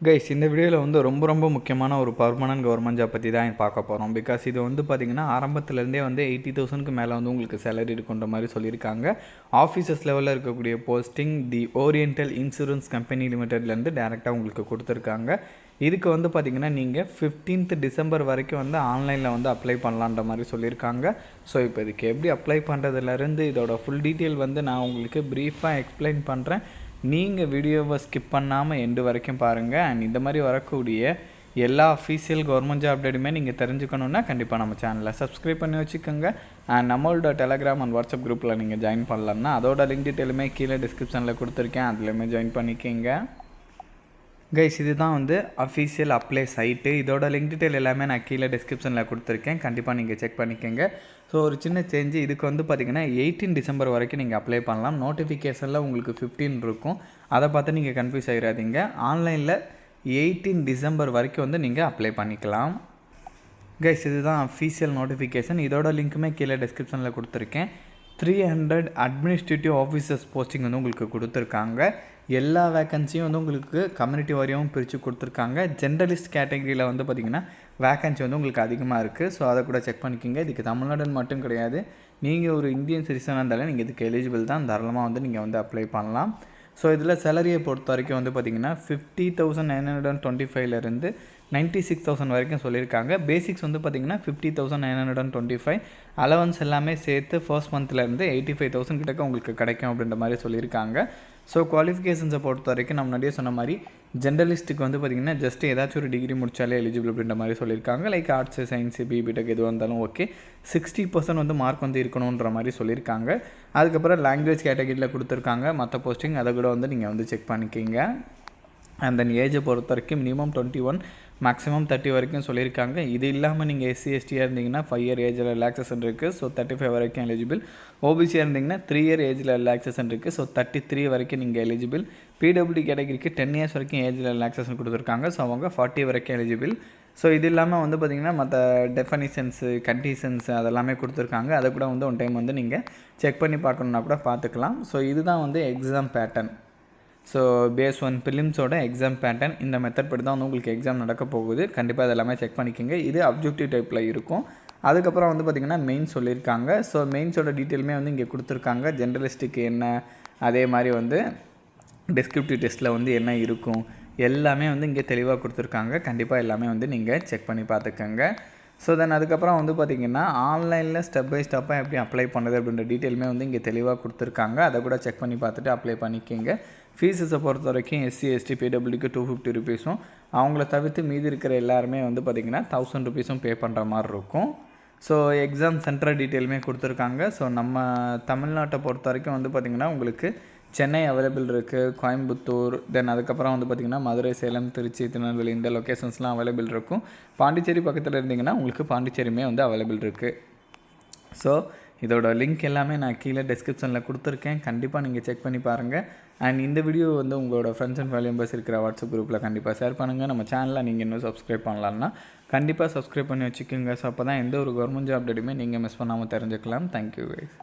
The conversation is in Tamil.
கைஸ் இந்த வீடியோவில் வந்து ரொம்ப முக்கியமான ஒரு பர்மனன்ட் கவர்மெண்ட் ஜாப் பற்றி தான் பார்க்க போகிறோம். பிகாஸ் இது வந்து பார்த்திங்கன்னா ஆரம்பத்துலேருந்தே வந்து 80,000க்கு மேலே வந்து உங்களுக்கு சேலரி இருக்குன்ற மாதிரி சொல்லியிருக்காங்க. ஆஃபீஸர்ஸ் லெவலில் இருக்கக்கூடிய போஸ்டிங் தி ஓரியண்டல் இன்சூரன்ஸ் கம்பெனி லிமிடெட்லேருந்து டேரெக்டாக உங்களுக்கு கொடுத்துருக்காங்க. இதுக்கு வந்து பார்த்திங்கன்னா நீங்கள் 15th டிசம்பர் வரைக்கும் வந்து ஆன்லைனில் வந்து அப்ளை பண்ணலான்ற மாதிரி சொல்லியிருக்காங்க. ஸோ இப்போ இதுக்கு எப்படி அப்ளை பண்ணுறதுலேருந்து இதோட ஃபுல் டீட்டெயில் வந்து நான் உங்களுக்கு ப்ரீஃபாக எக்ஸ்பிளைன் பண்ணுறேன். நீங்கள் வீடியோவை ஸ்கிப் பண்ணாமல் எண்டு வரைக்கும் பாருங்கள். அண்ட் இந்த மாதிரி வரக்கூடிய எல்லா அஃபீஷியல் கவர்மெண்ட் ஜாப் அப்டேட்டுமே நீங்கள் தெரிஞ்சுக்கணுன்னா கண்டிப்பாக நம்ம சேனலை சப்ஸ்கிரைப் பண்ணி வச்சுக்கோங்க. அண்ட் நம்மளோட டெலகிராம் அண்ட் வாட்ஸ்அப் குரூப்பில் நீங்கள் ஜாயின் பண்ணலாம்னா அதோட லிங்க் டீட்டெயிலுமே கீழே டிஸ்கிரிப்ஷனில் கொடுத்துருக்கேன், அதுலேயுமே ஜாயின் பண்ணிக்கோங்க. கைஸ் இது தான் வந்து அஃபீஷியல் அப்ளை சைட்டு. இதோட லிங்க் டீட்டெயில் எல்லாமே நான் கீழே டிஸ்கிரிப்ஷனில் கொடுத்துருக்கேன், கண்டிப்பாக நீங்கள் செக் பண்ணிக்கோங்க. ஸோ ஒரு சின்ன சேஞ்சு, இதுக்கு வந்து பார்த்திங்கன்னா 18 டிசம்பர் வரைக்கும் நீங்கள் அப்ளை பண்ணலாம். நோட்டிஃபிகேஷனில் உங்களுக்கு 15 இருக்கும், அதை பார்த்து நீங்கள் கன்ஃபியூஸ் ஆகிடாதீங்க. ஆன்லைனில் 18 டிசம்பர் வரைக்கும் வந்து நீங்கள் அப்ளை பண்ணிக்கலாம். கைஸ் இதுதான் அஃபீஷியல் நோட்டிஃபிகேஷன். இதோட லிங்க்குமே கீழே டிஸ்கிரிப்ஷனில் கொடுத்துருக்கேன். 300 அட்மினிஸ்ட்ரேட்டிவ் ஆஃபீஸர்ஸ் போஸ்டிங் வந்து உங்களுக்கு கொடுத்துருக்காங்க. எல்லா வேக்கன்சியும் வந்து உங்களுக்கு கம்யூனிட்டி வாரியாகவும் பிரித்து கொடுத்துருக்காங்க. ஜென்ரலிஸ்ட் கேட்டகரியில் வந்து பார்த்திங்கன்னா வேக்கன்சி வந்து உங்களுக்கு அதிகமாக இருக்குது. ஸோ அதை கூட செக் பண்ணிக்கோங்க. இதுக்கு தமிழ்நாடுன்னு மட்டும் கிடையாது, நீங்கள் ஒரு இந்தியன் சிட்டிசனாக இருந்தாலும் நீங்கள் இதுக்கு எலிஜிபிள் தான், தாராளமாக வந்து நீங்கள் வந்து அப்ளை பண்ணலாம். ஸோ இதில் சேலரியை பொறுத்த வரைக்கும் வந்து பார்த்திங்கன்னா 50,925லேருந்து 96,000 வரைக்கும் சொல்லியிருக்காங்க. பேசிக்ஸ் வந்து பார்த்திங்கன்னா 50,925, அலவன்ஸ் எல்லாமே சேர்த்து ஃபர்ஸ்ட் மந்த்லேருந்து 85,000 கிட்டக்க உங்களுக்கு கிடைக்கும் அப்படின்ற மாதிரி சொல்லியிருக்காங்க. ஸோ குவாலிஃபிகேஷன்ஸை பொறுத்த வரைக்கும் நம்ம முன்னாடியே சொன்ன மாதிரி ஜென்ரலிஸ்ட்டுக்கு வந்து பார்த்திங்கன்னா ஜஸ்ட் ஏதாச்சும் ஒரு டிகிரி முடித்தாலே எலிஜிபிள் அப்படின்ற மாதிரி சொல்லியிருக்காங்க. லைக் ஆர்ட்ஸு, சயின்ஸு, பிபிடெக் எதுவாக இருந்தாலும் ஓகே. 60% வந்து மார்க் வந்து இருக்கணுன்ற மாதிரி சொல்லியிருக்காங்க. அதுக்கப்புறம் லாங்குவேஜ் கேட்டகரியில் கொடுத்துருக்காங்க மற்ற போஸ்டிங், அதை கூட வந்து நீங்கள் வந்து செக் பண்ணிக்கிங்க. அண்ட் தென் ஏஜை பொறுத்த வரைக்கும் மினிமம் 21, மேக்ஸிமம் 30 வரைக்கும் சொல்லியிருக்காங்க. இது இல்லாமல் நீங்கள் எஸ்சி எஸ்டியாக இருந்தீங்கன்னா 5 இயர் ஏஜில் ரிலாக்ஸேஷன் இருக்குது, ஸோ 35 வரைக்கும் எலிஜிபிள். ஓபிசியாக இருந்தீங்கன்னா 3 இயர் ஏஜில் ரிலாக்ஸேஷன் இருக்குது, ஸோ 33 வரைக்கும் நீங்கள் எலிஜிபிள். பிடபிள்யூடி கேட்டகரிக்கு 10 இயர்ஸ் வரைக்கும் ஏஜில் ரிலாக்ஸேஷன் கொடுத்துருக்காங்க, ஸோ அவங்க 40 வரைக்கும் எலிஜிபிள். ஸோ இது இல்லாமல் வந்து பார்த்திங்கன்னா மற்ற டெஃபனிஷன்ஸு, கண்டிஷன்ஸு அதெல்லாமே கொடுத்துருக்காங்க. அதை கூட வந்து ஒன் டைம் வந்து நீங்கள் செக் பண்ணி பார்க்கணுன்னா கூட பார்த்துக்கலாம். ஸோ இதுதான் வந்து எக்ஸாம் பேட்டர்ன். ஸோ பேஸ் 1 ப்ரிலிம்ஸோட எக்ஸாம் பேட்டர்ன். இந்த மெத்தட் படி தான் வந்து உங்களுக்கு எக்ஸாம் நடக்க போகுது, கண்டிப்பாக அது எல்லாமே செக் பண்ணிக்கோங்க. இது அப்ஜெக்டிவ் டைப்பில் இருக்கும். அதுக்கப்புறம் வந்து பார்த்திங்கன்னா மெயின்ஸ் சொல்லியிருக்காங்க. ஸோ மெயின்ஸோட டீட்டெயிலுமே வந்து இங்கே கொடுத்துருக்காங்க. ஜென்ரலிஸ்ட்டுக்கு என்ன, அதே மாதிரி வந்து டெஸ்கிரிப்டிவ் டெஸ்ட்டில் வந்து என்ன இருக்கும், எல்லாமே வந்து இங்கே தெளிவாக கொடுத்துருக்காங்க. கண்டிப்பாக எல்லாமே வந்து நீங்கள் செக் பண்ணி பார்த்துக்கோங்க. ஸோ தென் அதுக்கப்புறம் வந்து பார்த்திங்கன்னா ஆன்லைனில் ஸ்டெப் பை ஸ்டெப்பாக எப்படி அப்ளை பண்ணுறது அப்படின்ற டீட்டெயிலுமே வந்து இங்கே தெளிவாக கொடுத்துருக்காங்க. அதை கூட செக் பண்ணி பார்த்துட்டு அப்ளை பண்ணிக்கோங்க. ஃபீஸஸை பொறுத்த வரைக்கும் எஸ்சி எஸ்டி பிடபிள்யூக்கு 250 ருபீஸும், அவங்கள தவிர்த்து மீதி இருக்கிற எல்லாருமே வந்து பார்த்திங்கன்னா 1000 ருபீஸும் பே பண்ணுற மாதிரி இருக்கும். ஸோ எக்ஸாம் சென்டர் டீட்டெயிலுமே கொடுத்துருக்காங்க. ஸோ நம்ம தமிழ்நாட்டை பொறுத்த வரைக்கும் வந்து பார்த்திங்கன்னா உங்களுக்கு சென்னை அவைலபிள் இருக்குது, கோயம்புத்தூர், தென் அதுக்கப்புறம் வந்து பார்த்திங்கன்னா மதுரை, சேலம், திருச்சி, திருநெல்வேலி இந்த லொக்கேஷன்ஸ்லாம் அவைலபிள் இருக்கும். பாண்டிச்சேரி பக்கத்தில் இருந்திங்கன்னா உங்களுக்கு பாண்டிச்சேரியுமே வந்து அவைலபிள் இருக்குது. ஸோ இதோட லிங்க் எல்லாமே நான் கீழே டிஸ்கிரிப்ஷனில் கொடுத்துருக்கேன், கண்டிப்பாக நீங்கள் செக் பண்ணி பாருங்கள். அண்ட் இந்த வீடியோ வந்து உங்களோட ஃப்ரெண்ட்ஸ் அண்ட் ஃபேமிலி மெம்பர்ஸ் இருக்கிற வாட்ஸ்அப் குரூப்பில் கண்டிப்பாக ஷேர் பண்ணுங்கள். நம்ம சேனலில் நீங்கள் இன்னும் சப்ஸ்கிரைப் பண்ணலாம்னா கண்டிப்பாக சப்ஸ்கிரைப் பண்ணி வச்சுக்கோங்க. ஸோ அப்போ தான் எந்த ஒரு கவர்மெண்ட் ஜாப் அப்டேட்டுமே நீங்கள் மிஸ் பண்ணாமல் தெரிஞ்சுக்கலாம். Thank you guys.